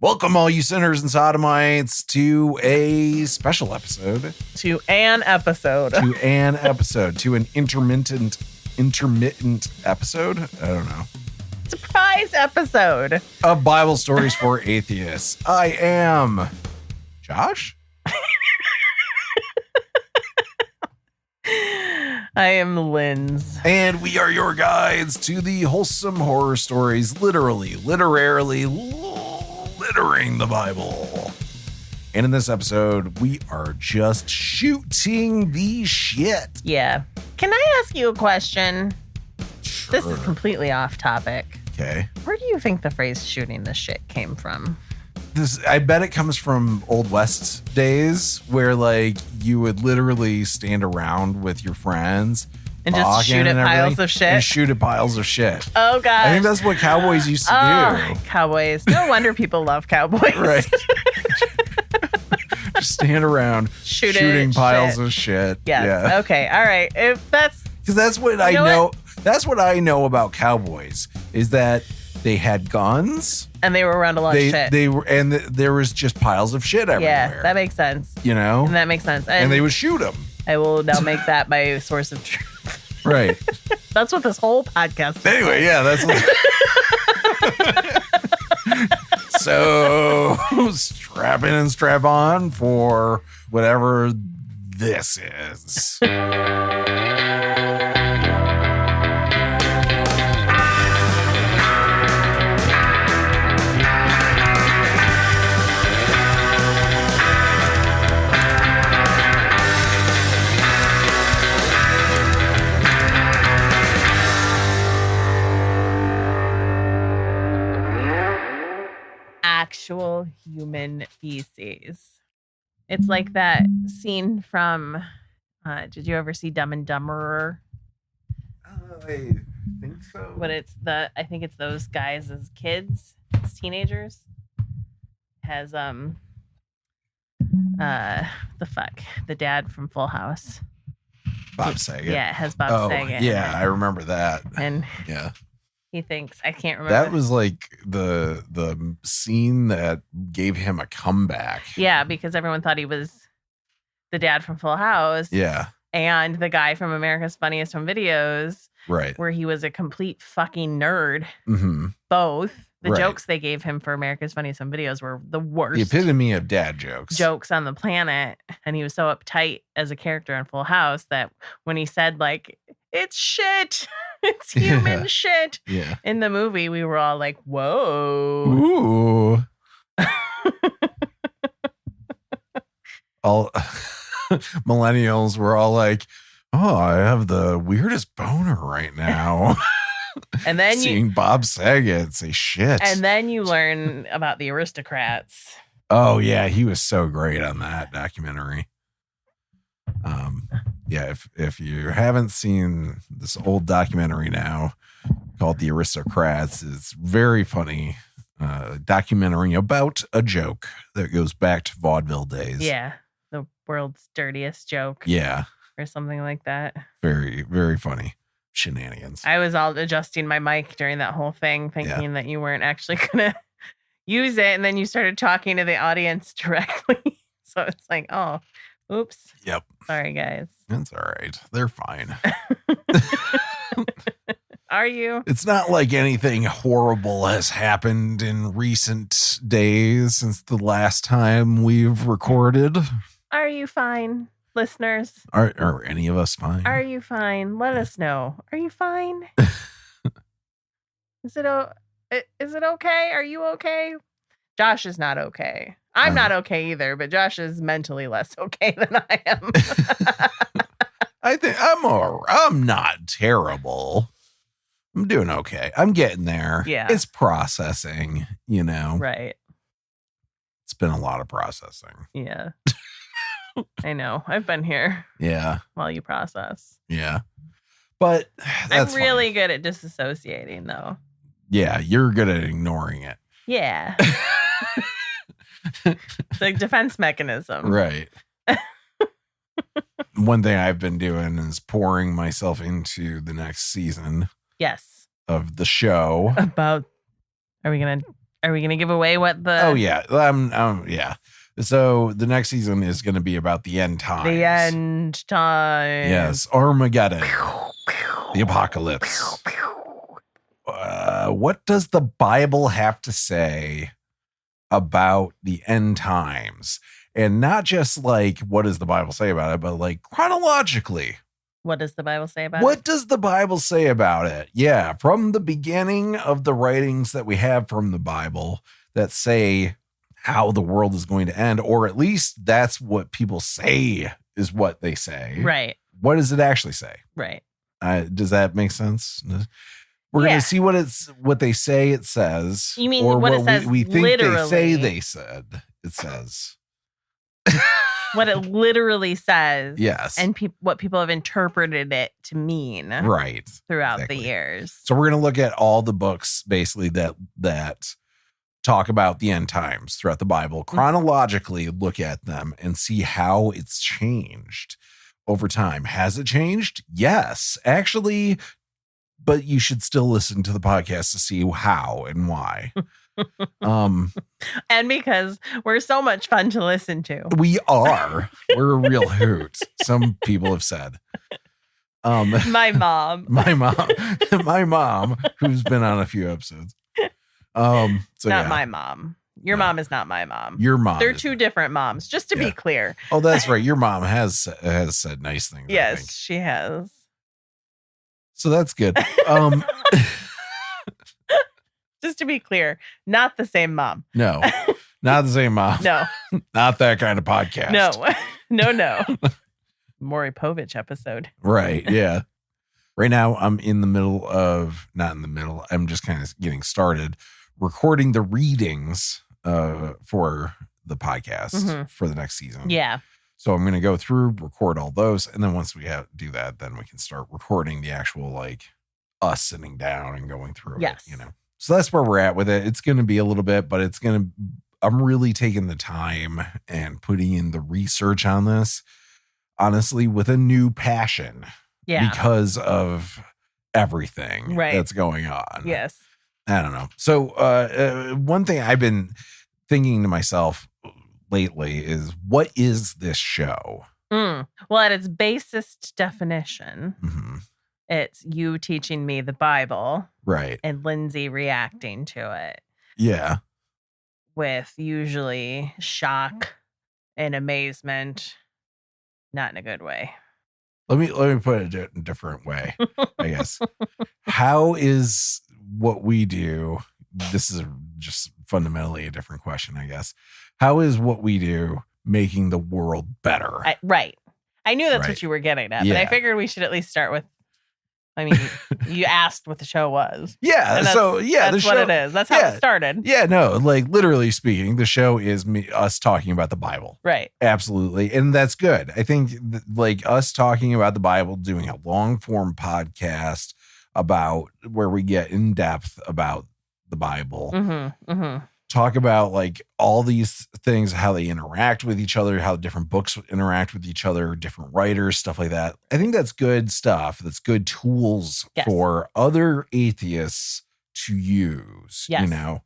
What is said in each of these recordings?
Welcome, all you sinners and sodomites, to a special episode. To an episode. To an intermittent episode. I don't know. Surprise episode Of Bible Stories for Atheists. I am Josh. I am Linz. And we are your guides to the wholesome horror stories, literally, littering the Bible. And in this episode, we are just shooting the shit. Yeah. Can I ask you a question? Sure. This is completely off topic. Okay. Where do you think the phrase shooting the shit came from? I bet it comes from Old West days where like you would literally stand around with your friends and just shoot at piles of shit? And shoot at piles of shit. Oh, God. I think that's what cowboys used to do. Cowboys. No wonder people llove cowboys. Right. Just stand around shooting piles of shit. Yes. Yeah. Okay. All right. If that's... Because that's what I know. That's what I know about cowboys is that they had guns. And they were around a lot of shit. There was just piles of shit everywhere. Yeah, that makes sense. You know? And that makes sense. And they would shoot them. I will now make that my source of truth. Right. That's what this whole podcast is. Anyway, yeah, that's So strap in and strap on for whatever this is. Actual human feces. It's like that scene from did you ever see Dumb and Dumberer? I think so. But I think it's those guys as kids, as teenagers. Has the dad from Full House. Bob Saget. Yeah, it has Bob Saget. Yeah, I remember that. And yeah. He thinks, I can't remember. That was like the scene that gave him a comeback. Yeah, because everyone thought he was the dad from Full House. Yeah. And the guy from America's Funniest Home Videos. Right. Where he was a complete fucking nerd. Mm-hmm. Both. The jokes they gave him for America's Funniest Home Videos were the worst. The epitome of dad jokes. Jokes on the planet. And he was so uptight as a character on Full House that when he said, like, it's shit. It's human shit. Yeah. In the movie, we were all like, whoa. Ooh. All millennials were all like, oh, I have the weirdest boner right now. And then seeing Bob Saget say shit. And then you learn about the aristocrats. Oh, yeah. He was so great on that documentary. Yeah, if you haven't seen this old documentary now called The Aristocrats, it's very funny documentary about a joke that goes back to vaudeville days. Yeah, the world's dirtiest joke. Yeah. Or something like that. Very, very funny shenanigans. I was all adjusting my mic during that whole thing, thinking that you weren't actually going to use it. And then you started talking to the audience directly. So it's like, oh, oops. Yep. Sorry, guys. It's all right. They're fine. Are you? It's not like anything horrible has happened in recent days since the last time we've recorded. Are you fine, listeners? Are any of us fine? Are you fine? Let us know. Are you fine? Is it okay? Are you okay? Josh is not okay. I'm not okay either, but Josh is mentally less okay than I am. I think I'm not terrible. I'm doing okay. I'm getting there. Yeah. It's processing, you know. Right. It's been a lot of processing. Yeah. I know. I've been here. Yeah. While you process. Yeah. But that's I'm really good at disassociating, though. Yeah, you're good at ignoring it. Yeah. It's like defense mechanism. Right. One thing I've been doing is pouring myself into the next season. Yes. Of the show. Are we going to Are we going to give away what the... Oh, yeah. Yeah. So the next season is going to be about the end times. The end times. Yes. Armageddon. The apocalypse. What does the Bible have to say about the end times? And not just like, what does the Bible say about it, but like chronologically. What does the Bible say about it? What does the Bible say about it? Yeah. From the beginning of the writings that we have from the Bible that say how the world is going to end, or at least that's what people say is what they say. Right. What does it actually say? Right. Does that make sense? We're going to see what they say it says. You mean or what it says we think literally. they said it says. What it literally says. Yes. And what people have interpreted it to mean. Right. Throughout the years. So we're going to look at all the books basically that talk about the end times throughout the Bible, chronologically look at them and see how it's changed over time. Has it changed? Yes, actually, but you should still listen to the podcast to see how and why. And because we're so much fun to listen to. We're a real hoot. Some people have said. My mom, who's been on a few episodes. So not my mom. Your mom is not my mom. Your mom. They're two different moms, just to be clear. Oh, that's right. Your mom has said nice things. Yes, she has. So that's good. Just to be clear, not the same mom. No, not the same mom. No, not that kind of podcast. No. Maury Povich episode. Right. Yeah. Right now, I'm not in the middle. I'm just kind of getting started recording the readings for the podcast for the next season. Yeah. So I'm going to go through, record all those. And then once we do that, then we can start recording the actual, like, us sitting down and going through it, So that's where we're at with it. It's going to be a little bit, but I'm really taking the time and putting in the research on this, honestly, with a new passion. Yeah. Because of everything that's going on. Yes. I don't know. So one thing I've been thinking to myself lately is, what is this show? Well, at its basest definition, it's you teaching me the Bible. Right. And Lindsay reacting to it. Yeah. With usually shock and amazement, not in a good way. Let me put it in a different way, I guess. How is what we do? This is just fundamentally a different question, I guess. How is what we do making the world better? Right. I knew that's what you were getting at, but I figured we should at least start with. I mean, you asked what the show was. Yeah. That's what it is. That's how it started. Yeah. No, like literally speaking, the show is us talking about the Bible. Right. Absolutely. And that's good. I think like us talking about the Bible, doing a long form podcast about where we get in depth about the Bible, talk about like all these things, how they interact with each other, how different books interact with each other, different writers, stuff like that. I think that's good stuff. That's good tools for other atheists to use. Yes. You know,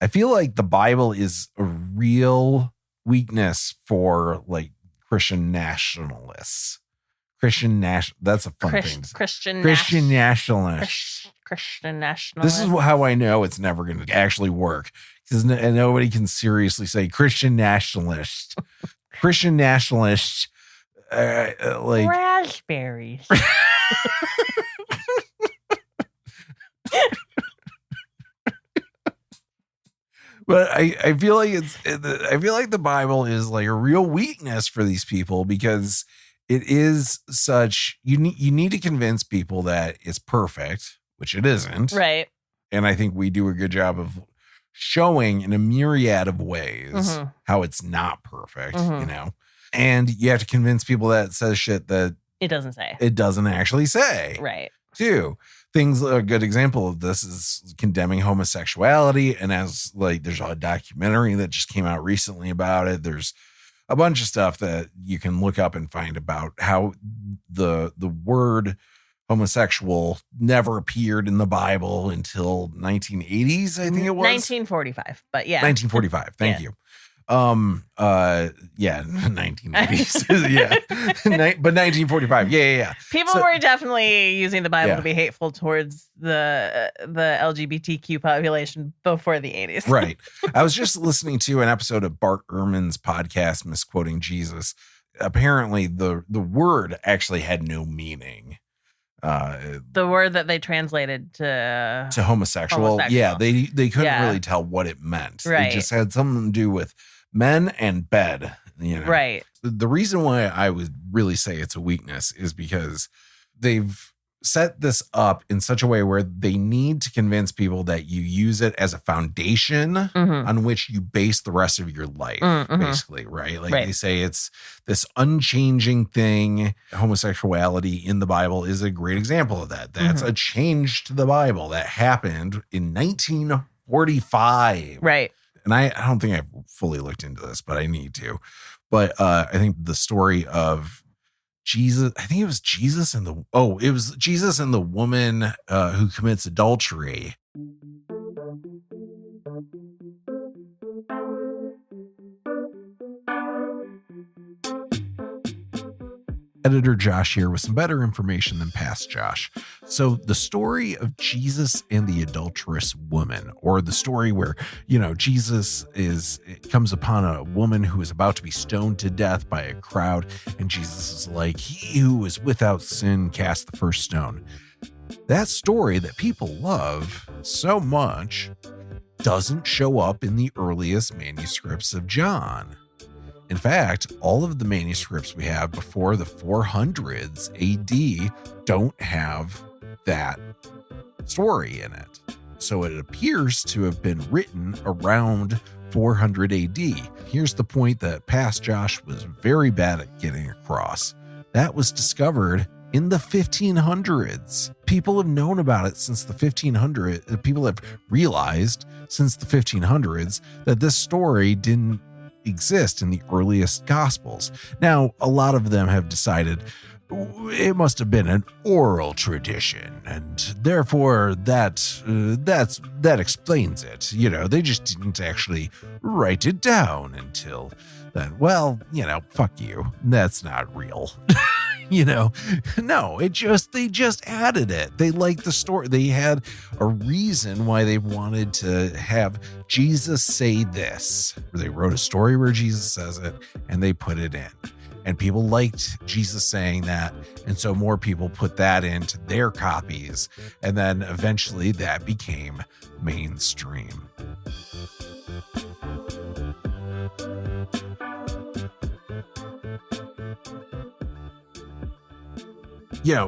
I feel like the Bible is a real weakness for like Christian nationalists. That's a fun thing. Christian nationalists. Christian nationalist. This is how I know it's never going to actually work, because nobody can seriously say Christian nationalist. Christian nationalist, like raspberries. But I feel like the Bible is like a real weakness for these people, because it is such, you need to convince people that it's perfect, which it isn't. Right. And I think we do a good job of showing in a myriad of ways how it's not perfect, you know? And you have to convince people that it says shit that it doesn't say. It doesn't actually say. Right. Too. Things, a good example of this is condemning homosexuality. And as like, there's a documentary that just came out recently about it. There's a bunch of stuff that you can look up and find about how the word homosexual never appeared in the Bible until 1980s, I think it was. 1945, but yeah. 1945. Thank you. 1980s. Yeah. But 1945. Yeah. People were definitely using the Bible to be hateful towards the LGBTQ population before the 80s. Right. I was just listening to an episode of Bart Ehrman's podcast, Misquoting Jesus. Apparently the word actually had no meaning. The word that they translated to homosexual. Yeah, they couldn't really tell what it meant. Right. It just had something to do with men and bed, Right. The reason why I would really say it's a weakness is because they've set this up in such a way where they need to convince people that you use it as a foundation on which you base the rest of your life, basically, right? Like they say it's this unchanging thing. Homosexuality in the Bible is a great example of that. That's a change to the Bible that happened in 1945. Right. And I don't think I've fully looked into this, but I need to. But I think the story of Jesus, I think it was Jesus and the woman who commits adultery. Editor Josh here with some better information than past Josh. So the story of Jesus and the adulterous woman, or the story where, Jesus comes upon a woman who is about to be stoned to death by a crowd. And Jesus is like, he who is without sin cast the first stone. That story that people love so much doesn't show up in the earliest manuscripts of John. In fact, all of the manuscripts we have before the 400s AD don't have that story in it. So it appears to have been written around 400 AD. Here's the point that past Josh was very bad at getting across. That was discovered in the 1500s. People have known about it since the 1500s. People have realized since the 1500s that this story didn't exist in the earliest gospels. Now, a lot of them have decided it must have been an oral tradition, and therefore that explains it. They just didn't actually write it down until then. Well, fuck you. That's not real. No, they just added it. They liked the story. They had a reason why they wanted to have Jesus say this. They wrote a story where Jesus says it and they put it in. And people liked Jesus saying that. And so more people put that into their copies. And then eventually that became mainstream.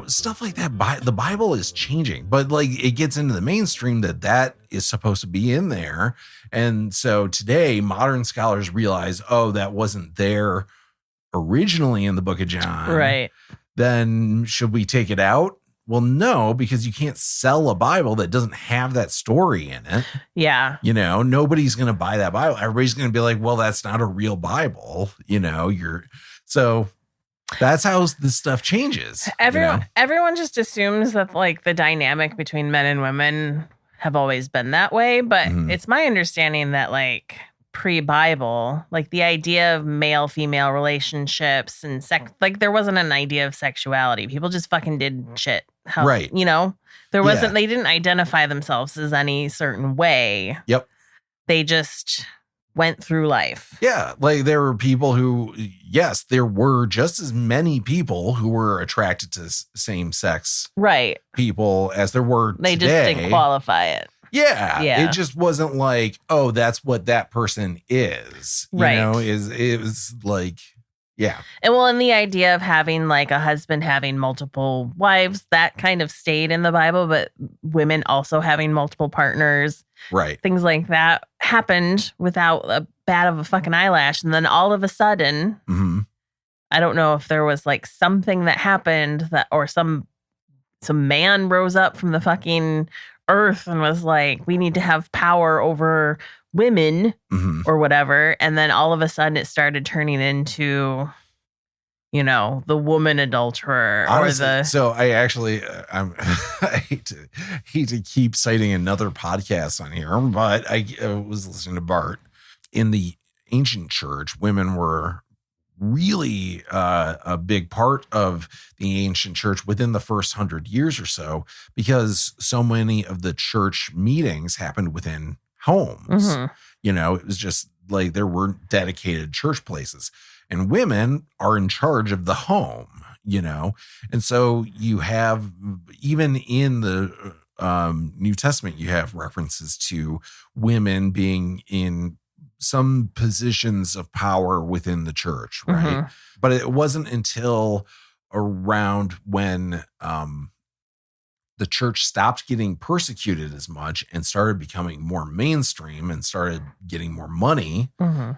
Stuff like that. The Bible is changing, but it gets into the mainstream that is supposed to be in there. And so today modern scholars realize, that wasn't there originally in the book of John. Right. Then should we take it out? Well, no, because you can't sell a Bible that doesn't have that story in it. Yeah. Nobody's going to buy that Bible. Everybody's going to be like, well, that's not a real Bible. So that's how this stuff changes. Everyone just assumes that the dynamic between men and women have always been that way. But it's my understanding that pre-Bible, the idea of male-female relationships and there wasn't an idea of sexuality. People just fucking did shit. Right. There wasn't, they didn't identify themselves as any certain way. Yep. They just went through life. Yeah. There were people who, yes, there were just as many people who were attracted to same-sex people as there were They today. just didn't qualify it. Yeah. It just wasn't that's what that person is. It was yeah. And the idea of having a husband having multiple wives, that kind of stayed in the Bible, but women also having multiple partners. Right. Things like that happened without a bat of a fucking eyelash. And then all of a sudden, I don't know if there was something that happened or some man rose up from the fucking earth and was like, we need to have power over women or whatever. And then all of a sudden it started turning into, the woman adulterer. Honestly, or the so I actually, I hate to keep citing another podcast on here, but I was listening to Bart. In the ancient church, women were really a big part of the ancient church within the first 100 years or so, because so many of the church meetings happened within homes. It was just like there weren't dedicated church places, and women are in charge of the home, and so you have, even in the New Testament, you have references to women being in some positions of power within the church, right? But it wasn't until around when the church stopped getting persecuted as much and started becoming more mainstream and started getting more money, and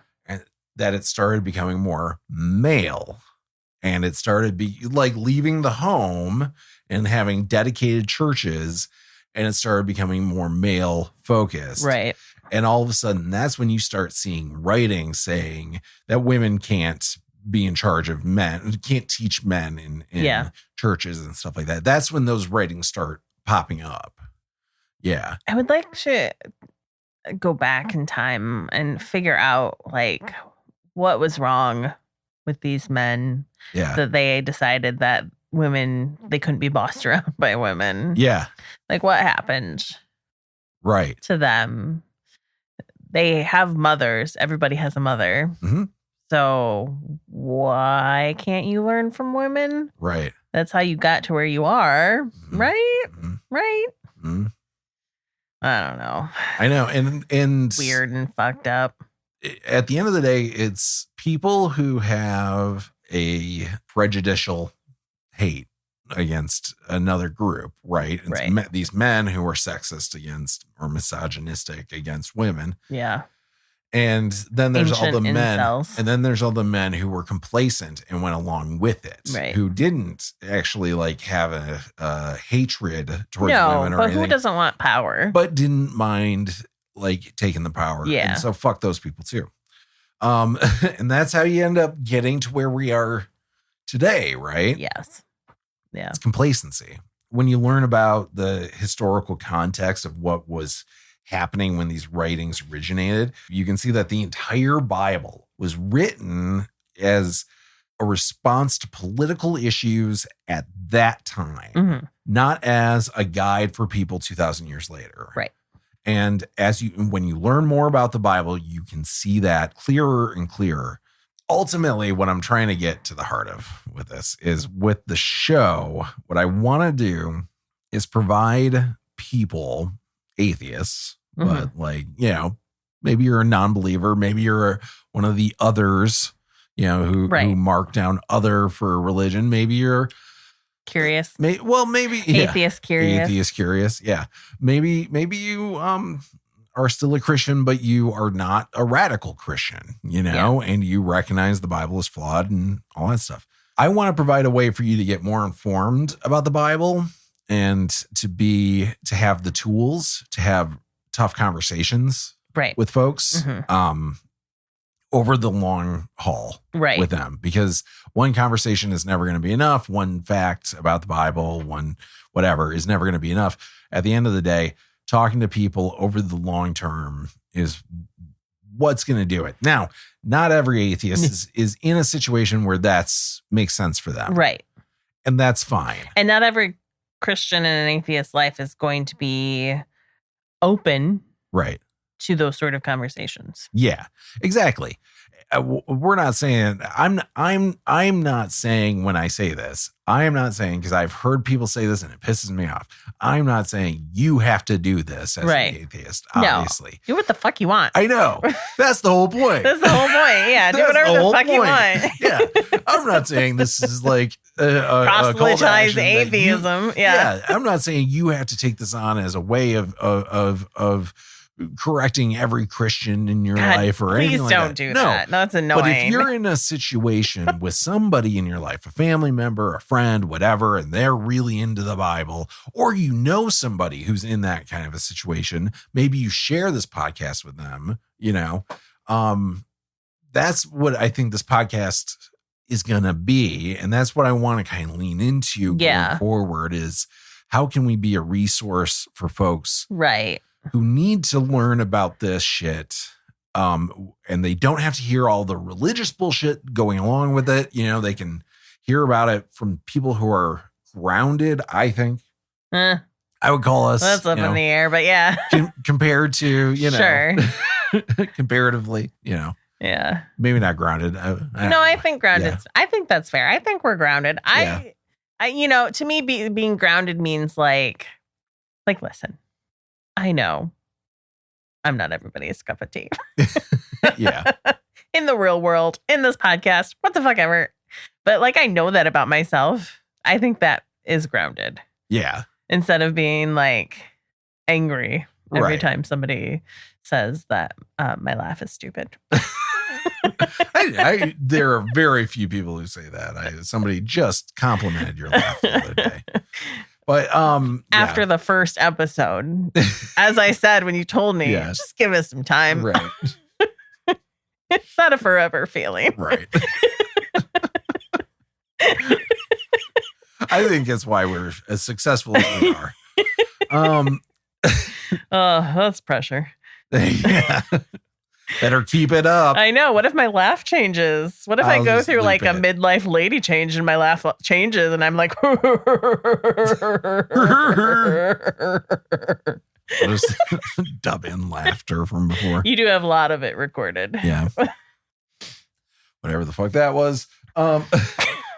that it started becoming more male, and it started leaving the home and having dedicated churches, and it started becoming more male focused, right. And all of a sudden, that's when you start seeing writing saying that women can't be in charge of men, can't teach men in churches and stuff like that. That's when those writings start popping up. Yeah. I would like to go back in time and figure out what was wrong with these men that they decided that women, they couldn't be bossed around by women. Yeah. What happened right to them? They have mothers. Everybody has a mother. So why can't you learn from women? Right. That's how you got to where you are. Right? Right? I don't know. I know. And weird and fucked up. At the end of the day, it's people who have a prejudicial hate against another group, right? It's these men who are sexist against or misogynistic against women. Yeah. And then there's all the men, incels. and then there's all the men who were complacent and went along with it, who didn't actually have a hatred towards women or anything. Who doesn't want power? But didn't mind taking the power. Yeah. And so fuck those people too. And that's how you end up getting to where we are today, right? Yes. Yeah. It's complacency. When you learn about the historical context of what was happening when these writings originated, you can see that the entire Bible was written as a response to political issues at that time, not as a guide for people 2,000 years later. Right. And when you learn more about the Bible, you can see that clearer and clearer. Ultimately, what I'm trying to get to the heart of with this is, with the show, what I want to do is provide people, atheists, but maybe you're a non-believer, maybe you're one of the others, who mark down other for religion. Maybe you're curious. Maybe atheist curious. Atheist curious. Yeah. Maybe you are still a Christian, but you are not a radical Christian, and you recognize the Bible is flawed and all that stuff. I want to provide a way for you to get more informed about the Bible and to have the tools to have tough conversations with folks over the long haul with them, because one conversation is never going to be enough. One fact about the Bible, one whatever, is never going to be enough. At the end of the day, talking to people over the long term is what's going to do it. Now, not every atheist is in a situation where makes sense for them. Right. And that's fine. And not every Christian in an atheist life is going to be open to those sort of conversations. Yeah, exactly. We're not saying, I'm not saying, when I say this, I am not saying, because I've heard people say this and it pisses me off, I'm not saying you have to do this as an atheist, obviously. No, do what the fuck you want. I know. That's the whole point. That's the whole point. Yeah, do whatever the fuck you want. Yeah, I'm not saying this is like proselytize atheism. I'm not saying you have to take this on as a way of correcting every Christian in your life or anything like that. Please don't do that. No, that's annoying. But if you're in a situation with somebody in your life, a family member, a friend, whatever, and they're really into the Bible, or somebody who's in that kind of a situation, maybe you share this podcast with them, that's what I think this podcast is going to be, and that's what I want to kind of lean into going forward, is how can we be a resource for folks right who need to learn about this shit, and they don't have to hear all the religious bullshit going along with it. You know, they can hear about it from people who are grounded, I think. I would call us. That's up in the air, but yeah. Compared to, you know, sure. Comparatively, you know. Yeah. Maybe not grounded. I think grounded. Yeah. I think that's fair. I think we're grounded. I you know, to me, being grounded means like, listen, I know I'm not everybody's cup of tea. Yeah. In the real world, in this podcast, what the fuck ever. But like, I know that about myself. I think that is grounded. Yeah. Instead of being like angry every time somebody says that my laugh is stupid. There are very few people who say that. Somebody just complimented your laugh the other day. But after the first episode, as I said when you told me, just give us some time. Right. It's not a forever feeling. Right. I think it's why we're as successful as we are. That's pressure. Yeah. Better keep it up. I know. What if my laugh changes? What if I go through like a midlife lady change and my laugh changes and I'm like, just dub in laughter from before. You do have a lot of it recorded. Yeah. Whatever the fuck that was.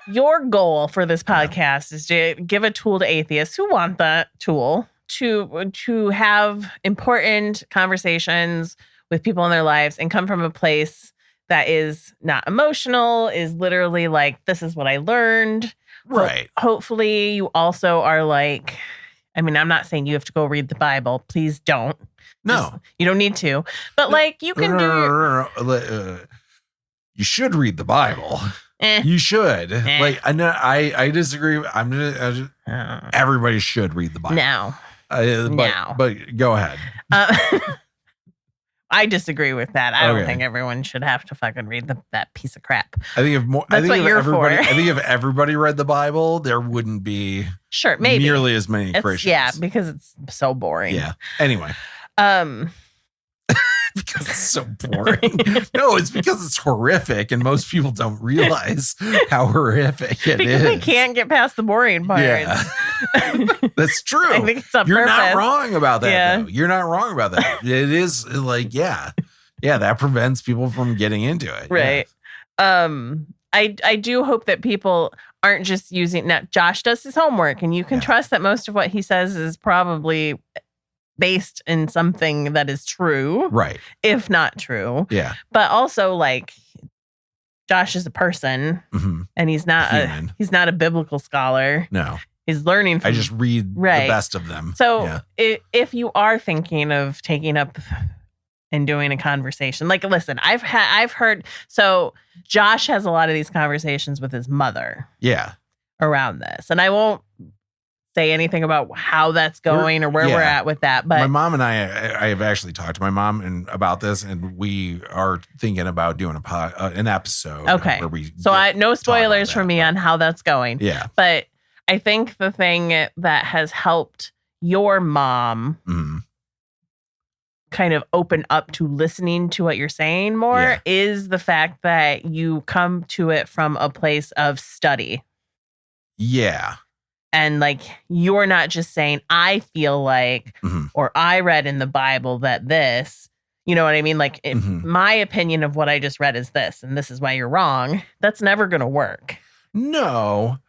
Your goal for this podcast is to give a tool to atheists who want that tool to have important conversations with people in their lives and come from a place that is not emotional, is literally like, this is what I learned. Right. Hopefully you also are like, I mean, I'm not saying you have to go read the Bible. Please don't. No. You don't need to. But like, you can do... You should read the Bible. You should. Like, I know I disagree. Everybody should read the Bible. No. But go ahead. I disagree with that. I don't think everyone should have to fucking read that piece of crap. I think if everybody read the Bible, there wouldn't be maybe nearly as many Christians. Yeah, because it's so boring. Yeah. Anyway. Because it's so boring. No, it's because it's horrific, and most people don't realize how horrific it is. Because they can't get past the boring part. Yeah. That's true. I think it's on You're purpose. not wrong about that, though. You're not wrong about that. It is like, yeah, that prevents people from getting into it. Right. Yeah. I do hope that people aren't just using... Now, Josh does his homework, and you can trust that most of what he says is probably based in something that is true. Right. If not true. Yeah. But also, like, Josh is a person, and he's not a biblical scholar. No. He's learning from... I just read the best of them. So if you are thinking of taking up and doing a conversation, like, listen, I've heard... So Josh has a lot of these conversations with his mother. Yeah. Around this. And I won't say anything about how that's going or where we're at with that. But my mom and I have actually talked to my mom about this, and we are thinking about doing an episode. Okay. Where we no spoilers for me on how that's going. Yeah. But I think the thing that has helped your mom kind of open up to listening to what you're saying more is the fact that you come to it from a place of study. Yeah. And like, you're not just saying, I feel like, or I read in the Bible that this, you know what I mean? Like, if my opinion of what I just read is this, and this is why you're wrong. That's never going to work. No,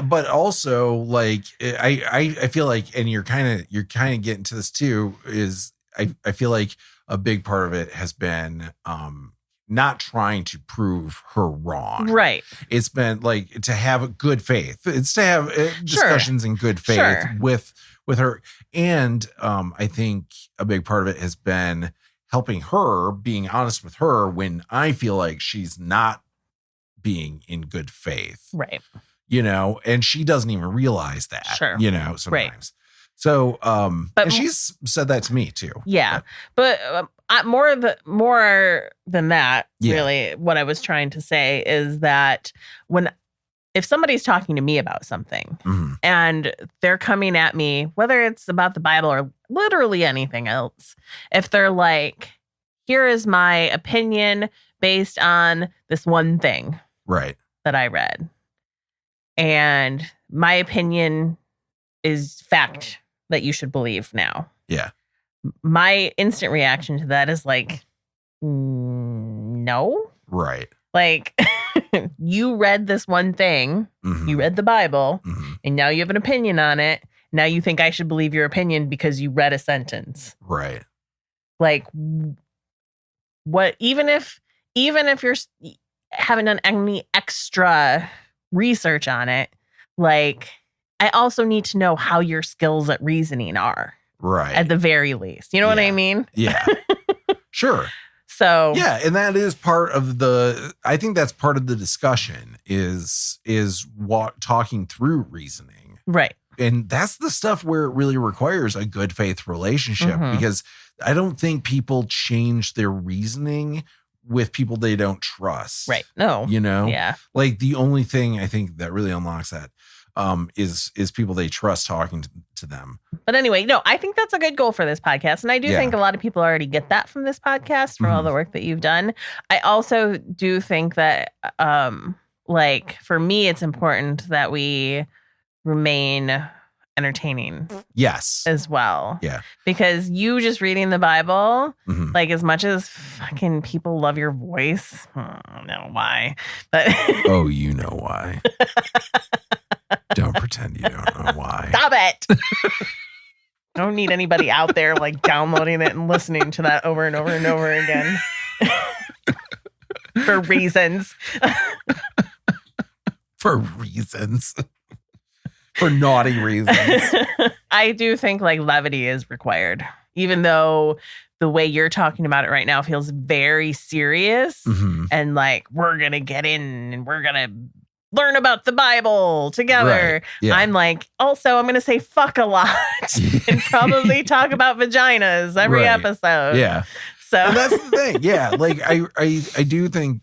but also like, I feel like, and you're kind of getting to this too, is I feel like a big part of it has been, not trying to prove her wrong. Right. It's been like to have a good faith. It's to have discussions in good faith with her. And I think a big part of it has been helping her, being honest with her when I feel like she's not being in good faith. Right. You know, and she doesn't even realize that. Sure. You know, sometimes. Right. So, and she's said that to me too. Yeah. But more than that, really, what I was trying to say is that if somebody's talking to me about something and they're coming at me, whether it's about the Bible or literally anything else, if they're like, here is my opinion based on this one thing that I read, and my opinion is fact that you should believe now. Yeah. My instant reaction to that is like, no. Right. Like, you read this one thing, you read the Bible, and now you have an opinion on it. Now you think I should believe your opinion because you read a sentence. Right. Like, what? Even if you're haven't done any extra research on it, like, I also need to know how your skills at reasoning are. Right. At the very least. You know what I mean? Yeah. Sure. So yeah, and that is I think that's part of the discussion is talking through reasoning. Right. And that's the stuff where it really requires a good faith relationship, because I don't think people change their reasoning with people they don't trust. Right. No. You know? Yeah. Like, the only thing I think that really unlocks that is people they trust talking to them. But anyway, no, I think that's a good goal for this podcast. And I do think a lot of people already get that from this podcast, from all the work that you've done. I also do think that, like, for me, it's important that we remain entertaining. Yes. As well. Yeah. Because you just reading the Bible, like, as much as fucking people love your voice, I don't know why, but oh, you know why. Don't pretend you don't know why. Stop it. I don't need anybody out there like downloading it and listening to that over and over and over again for reasons. For reasons. For naughty reasons. I do think like levity is required, even though the way you're talking about it right now feels very serious and like we're going to get in and we're going to learn about the Bible together. Right. Yeah. I'm like, also, I'm going to say fuck a lot and probably talk about vaginas every episode. Yeah. So and that's the thing. Yeah. Like, I do think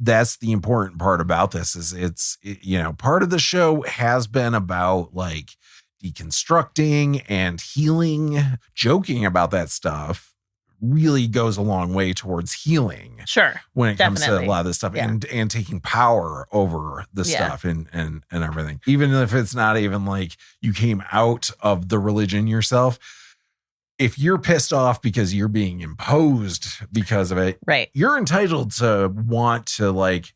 that's the important part about this is part of the show has been about like deconstructing and healing. Joking about that stuff really goes a long way towards healing. Sure. When it comes to a lot of this stuff and taking power over the stuff and everything. Even if it's not even like you came out of the religion yourself. If you're pissed off because you're being imposed because of it, right, you're entitled to want to like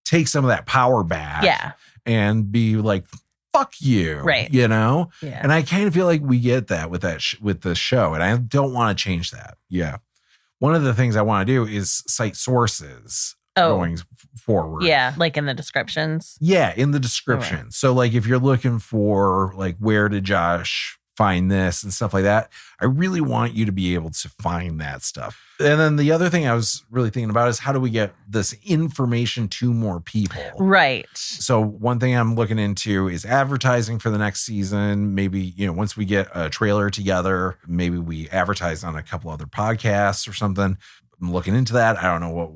take some of that power back. Yeah. And be like, fuck you. Right. You know? Yeah. And I kind of feel like we get that with with the show. And I don't want to change that. Yeah. One of the things I want to do is cite sources going forward. Yeah. Like in the descriptions. Yeah. In the description. Oh. So like if you're looking for like, where did Josh find this and stuff like that, I really want you to be able to find that stuff. And then the other thing I was really thinking about is how do we get this information to more people? Right. So one thing I'm looking into is advertising for the next season. Maybe, once we get a trailer together, maybe we advertise on a couple other podcasts or something. I'm looking into that. I don't know what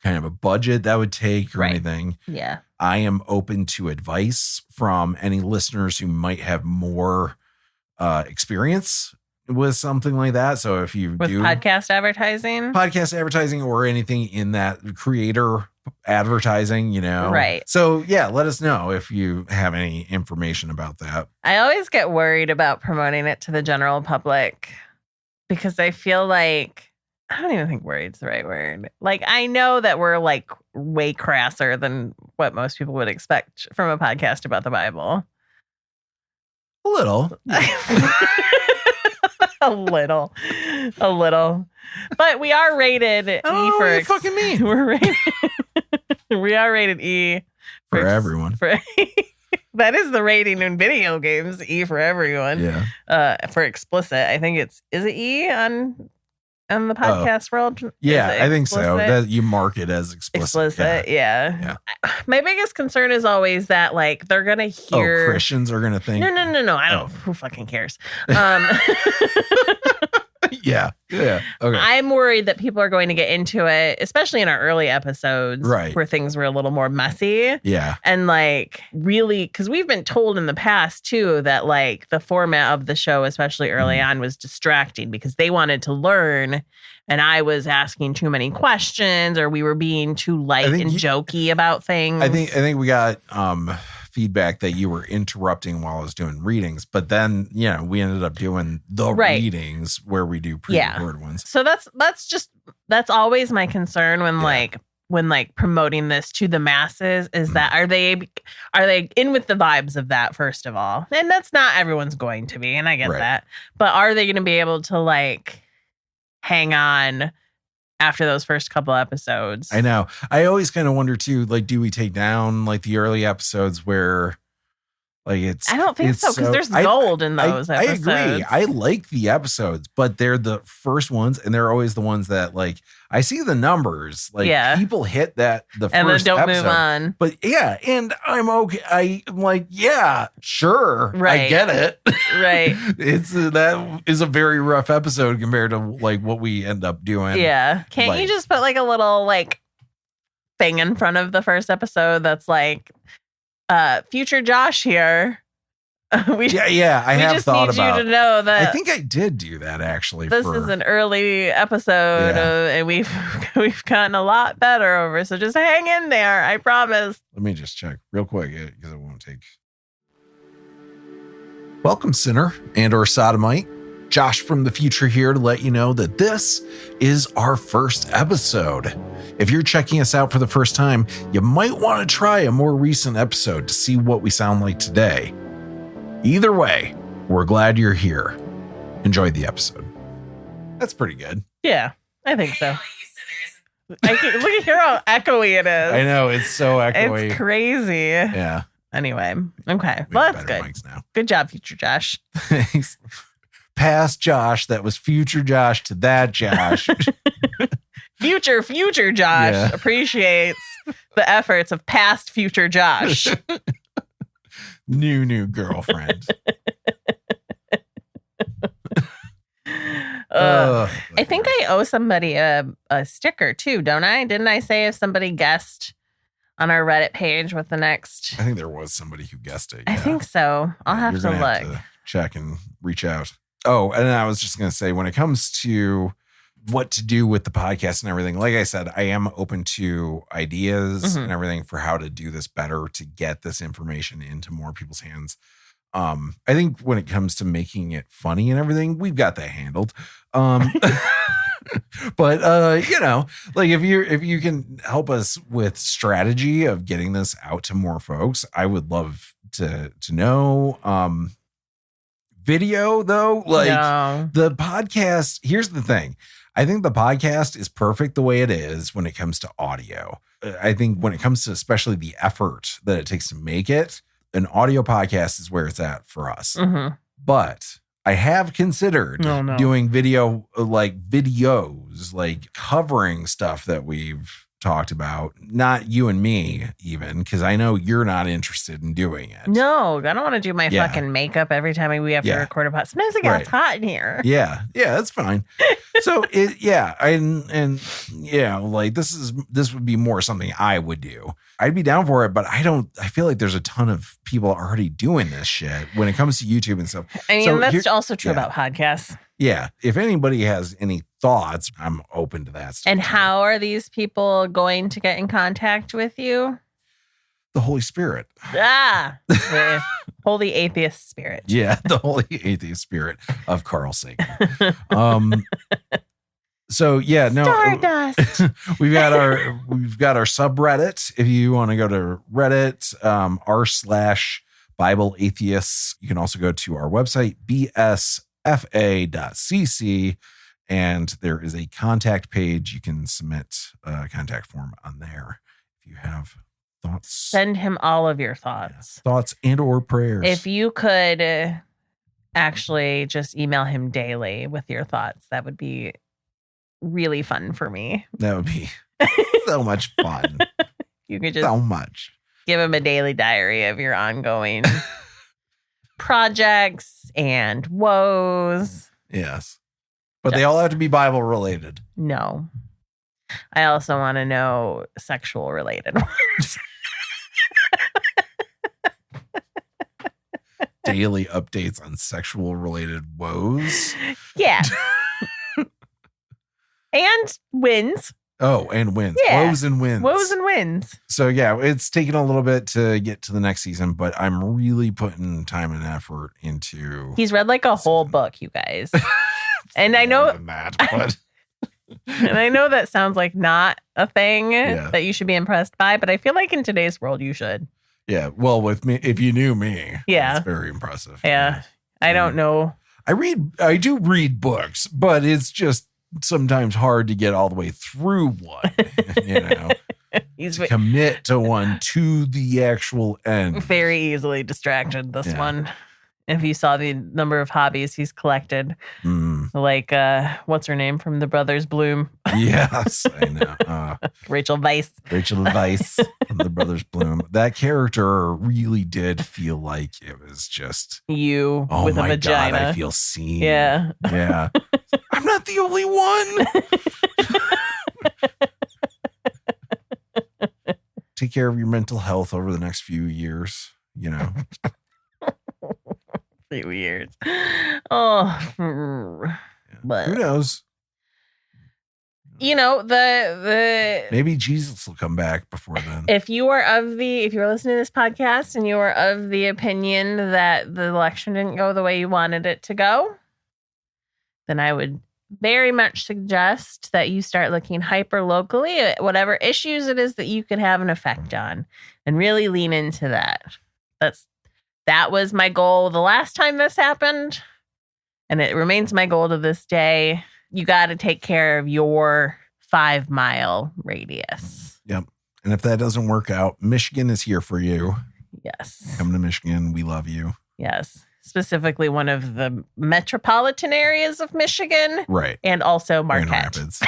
kind of a budget that would take or anything. Yeah. I am open to advice from any listeners who might have more experience with something like that. So if you do podcast advertising or anything in that creator advertising, right. So yeah, let us know if you have any information about that. I always get worried about promoting it to the general public because I feel like, I don't even think worried's the right word. Like, I know that we're like way crasser than what most people would expect from a podcast about the Bible. A little. a little. But we are rated E for what do you fucking mean? We are rated E for everyone. That is the rating in video games, E for everyone. Yeah. For explicit. I think is it E on the podcast world? Yeah, I think so. That you mark it as explicit. Yeah. My biggest concern is always that like they're gonna hear Christians are gonna think no. I don't. Who fucking cares? Yeah. Okay. I'm worried that people are going to get into it, especially in our early episodes, Right, where things were a little more messy. Yeah. And like really, because we've been told in the past too that like the format of the show, especially early on, was distracting because they wanted to learn. And I was asking too many questions, or we were being too light and jokey about things. I think we got feedback that you were interrupting while I was doing readings, but then we ended up doing the readings where we do pre-recorded ones. So that's always my concern when promoting this to the masses is that are they in with the vibes of that, first of all? And that's not everyone's going to be, and I get that. But are they going to be able to like hang on after those first couple episodes? I know. I always kind of wonder too, like, do we take down like the early episodes where like I don't think so, because there's gold in those episodes. I agree. I like the episodes, but they're the first ones, and they're always the ones that like I see the numbers. Like people hit that the and first then don't episode, move on. But and I'm okay. I'm like, sure, I get it. Right. That is a very rough episode compared to like what we end up doing. Yeah. Can't you just put like a little like thing in front of the first episode that's like, future Josh here. I have thought about. You to know that I think I did do that actually. This is an early episode, and we've gotten a lot better over. So just hang in there. I promise. Let me just check real quick because it won't take. Welcome, sinner and/or sodomite. Josh from the future here to let you know that this is our first episode. If you're checking us out for the first time, you might want to try a more recent episode to see what we sound like today. Either way, we're glad you're here. Enjoy the episode. That's pretty good. Yeah, I think so. Look at how echoey it is. I know, it's so echoey. It's crazy. Yeah. Anyway, okay. Well, that's good. Now. Good job, future Josh. Thanks. Past Josh, that was future Josh to that Josh. Future Josh appreciates the efforts of past future Josh. New girlfriend. I think I owe somebody a sticker too, don't I? Didn't I say if somebody guessed on our Reddit page with the next? I think there was somebody who guessed it. I think so. I'll have to look. Have to check and reach out. Oh, and I was just going to say, when it comes to what to do with the podcast and everything, like I said, I am open to ideas and everything for how to do this better, to get this information into more people's hands. I think when it comes to making it funny and everything, we've got that handled. But like if you can help us with strategy of getting this out to more folks, I would love to know. Video though, the podcast, here's the thing. I think the podcast is perfect the way it is when it comes to audio. I think when it comes to especially the effort that it takes to make it, an audio podcast is where it's at for us. But I have considered doing videos, like covering stuff that we've talked about, not you and me even, because I know you're not interested in doing it. No, I don't want to do my fucking makeup every time we have to record a podcast. Sometimes it gets hot in here. Yeah, that's fine. So like this would be more something I would do. I'd be down for it, but I feel like there's a ton of people already doing this shit when it comes to YouTube and stuff. I mean, that's also true about podcasts. Yeah. If anybody has any thoughts, I'm open to that stuff. And how are these people going to get in contact with you? The Holy Spirit. The Holy Atheist Spirit. Yeah, the Holy Atheist Spirit of Carl Sagan. So Stardust. we've got our subreddit. If you want to go to Reddit, r/Bible Atheists. You can also go to our website, bsfa.cc, and there is a contact page. You can submit a contact form on there if you have thoughts. Send him all of your thoughts. Thoughts and or prayers. If you could actually just email him daily with your thoughts, that would be really fun for me. That would be so much fun. You could just so much. Give him a daily diary of your ongoing projects and woes. Yes. But they all have to be Bible related. No. I also want to know sexual related ones. Daily updates on sexual related woes. Yeah. And wins. Oh, and wins. Yeah. Woes and wins. Woes and wins. So, yeah, it's taken a little bit to get to the next season, but I'm really putting time and effort into... He's read like a whole book, you guys. And I know... And I know that sounds like not a thing that you should be impressed by, but I feel like in today's world, you should. Yeah. Well, with me, if you knew me, it's very impressive. Yeah. I don't know. I do read books, but it's just sometimes hard to get all the way through one, to commit to one to the actual end. Very easily distracted, this one. If you saw the number of hobbies he's collected, like what's her name from the Brothers Bloom? Yes, I know. Rachel Weisz. Rachel Weisz from the Brothers Bloom. That character really did feel like it was just you with a vagina. God, I feel seen. Yeah. Yeah. I'm not the only one. Take care of your mental health over the next few years, Few years. Oh, but who knows? The maybe Jesus will come back before then. If you're listening to this podcast and you are of the opinion that the election didn't go the way you wanted it to go, then I would very much suggest that you start looking hyper locally at whatever issues it is that you could have an effect on and really lean into that. That was my goal the last time this happened, and it remains my goal to this day. You got to take care of your 5-mile radius. Yep. And if that doesn't work out, Michigan is here for you. Yes. Come to Michigan. We love you. Yes. Specifically one of the metropolitan areas of Michigan. Right. And also Marquette. Grand Rapids.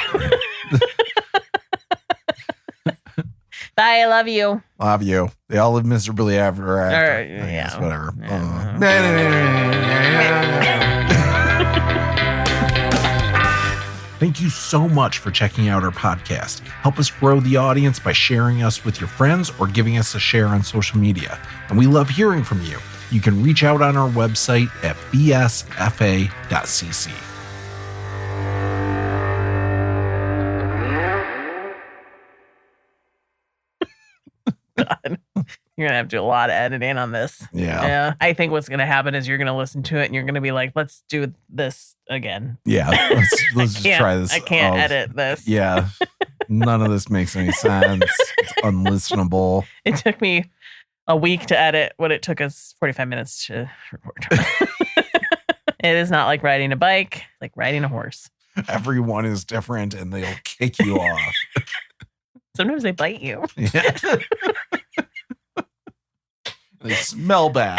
Bye. I love you. Love you. They all live miserably after. Whatever. Thank you so much for checking out our podcast. Help us grow the audience by sharing us with your friends or giving us a share on social media. And we love hearing from you. You can reach out on our website at bsfa.cc. God. You're going to have to do a lot of editing on this. Yeah. I think what's going to happen is you're going to listen to it and you're going to be like, let's do this again. Yeah. Let's just try this. I can't edit this. Yeah. None of this makes any sense. It's unlistenable. It took me a week to edit what it took us 45 minutes to record. It is not like riding a bike, it's like riding a horse. Everyone is different and they'll kick you off. Sometimes they bite you. Yeah. They smell bad.